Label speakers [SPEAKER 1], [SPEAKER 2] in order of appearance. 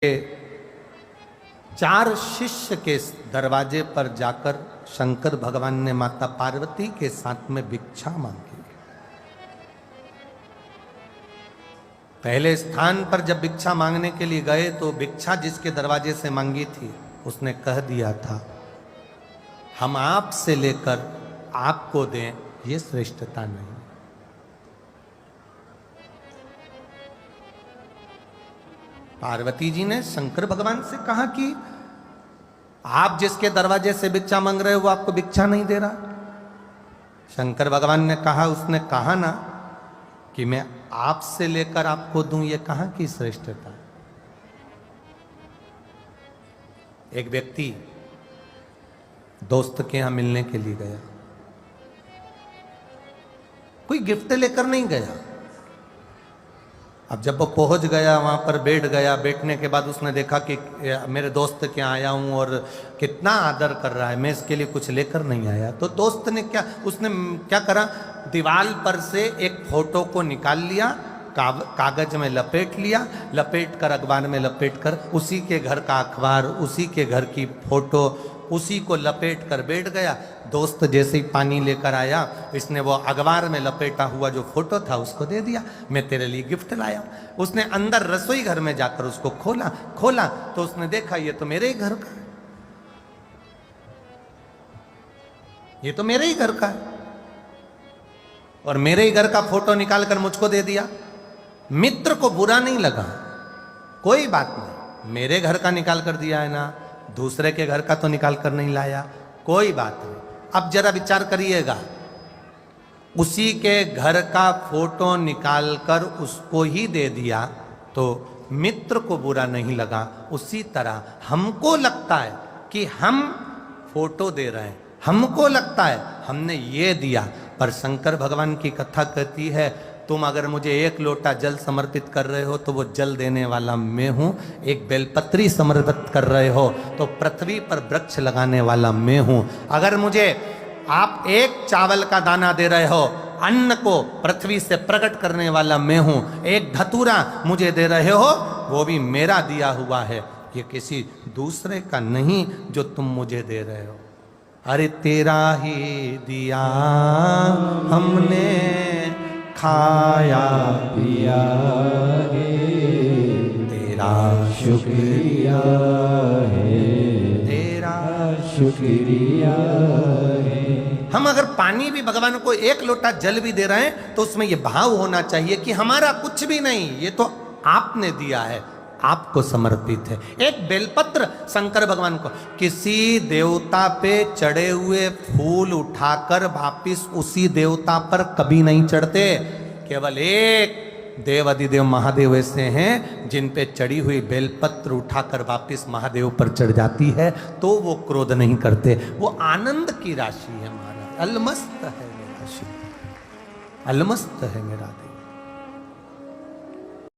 [SPEAKER 1] के 4 शिष्य के दरवाजे पर जाकर शंकर भगवान ने माता पार्वती के साथ में भिक्षा मांगी। पहले स्थान पर जब भिक्षा मांगने के लिए गए तो भिक्षा जिसके दरवाजे से मांगी थी उसने कह दिया था, हम आपसे लेकर आपको दें, ये श्रेष्ठता नहीं। पार्वती जी ने शंकर भगवान से कहा कि आप जिसके दरवाजे से भिक्षा मांग रहे हो वो आपको भिक्षा नहीं दे रहा। शंकर भगवान ने कहा, उसने कहा ना कि मैं आपसे लेकर आपको दूं, ये कहां की श्रेष्ठता। एक व्यक्ति दोस्त के यहां मिलने के लिए गया, कोई गिफ्ट लेकर नहीं गया। अब जब वो पहुंच गया, वहां पर बैठ गया, बैठने के बाद उसने देखा कि मेरे दोस्त के यहाँ आया हूं और कितना आदर कर रहा है, मैं इसके लिए कुछ लेकर नहीं आया। तो दोस्त ने उसने क्या करा, दीवार पर से एक फोटो को निकाल लिया, कागज में लपेट लिया, लपेट कर अखबार में लपेट कर उसी के घर का अखबार, उसी के घर की फोटो, उसी को लपेट कर बैठ गया। दोस्त जैसे ही पानी लेकर आया, इसने वो अखबार में लपेटा हुआ जो फोटो था उसको दे दिया, मैं तेरे लिए गिफ्ट लाया। उसने अंदर रसोई घर में जाकर उसको खोला तो उसने देखा ये तो मेरे ही घर का है, ये तो मेरे ही घर का है, और मेरे ही घर का फोटो निकाल कर मुझको दे दिया। मित्र को बुरा नहीं लगा, कोई बात नहीं, मेरे घर का निकाल कर दिया है ना, दूसरे के घर का तो निकाल कर नहीं लाया, कोई बात नहीं। अब जरा विचार करिएगा, उसी के घर का फोटो निकाल कर उसको ही दे दिया तो मित्र को बुरा नहीं लगा। उसी तरह हमको लगता है कि हम फोटो दे रहे हैं, हमको लगता है हमने ये दिया, पर शंकर भगवान की कथा कहती है, तुम अगर मुझे 1 लोटा जल समर्पित कर रहे हो तो वो जल देने वाला मैं हूं, एक बेलपत्री समर्पित कर रहे हो तो पृथ्वी पर वृक्ष लगाने वाला मैं हूं। अगर मुझे आप 1 चावल का दाना दे रहे हो, अन्न को पृथ्वी से प्रकट करने वाला मैं हूं। 1 धतूरा मुझे दे रहे हो, वो भी मेरा दिया हुआ है, ये किसी दूसरे का नहीं जो तुम मुझे दे रहे हो। अरे तेरा ही दिया हमने खाया पिया है, तेरा शुक्रिया है, तेरा शुक्रिया है। हम अगर पानी भी भगवान को 1 लोटा जल भी दे रहे हैं तो उसमें यह भाव होना चाहिए कि हमारा कुछ भी नहीं, ये तो आपने दिया है, आपको समर्पित है। एक बेलपत्र शंकर भगवान को, किसी देवता पे चढ़े हुए फूल उठाकर वापिस उसी देवता पर कभी नहीं चढ़ते। केवल एक देव अधिदेव महादेव ऐसे हैं जिन पे चढ़ी हुई बेलपत्र उठाकर वापिस महादेव पर चढ़ जाती है तो वो क्रोध नहीं करते, वो आनंद की राशि है। महाराज अलमस्त है मेरा शिव, अलमस्त है मेरा देव।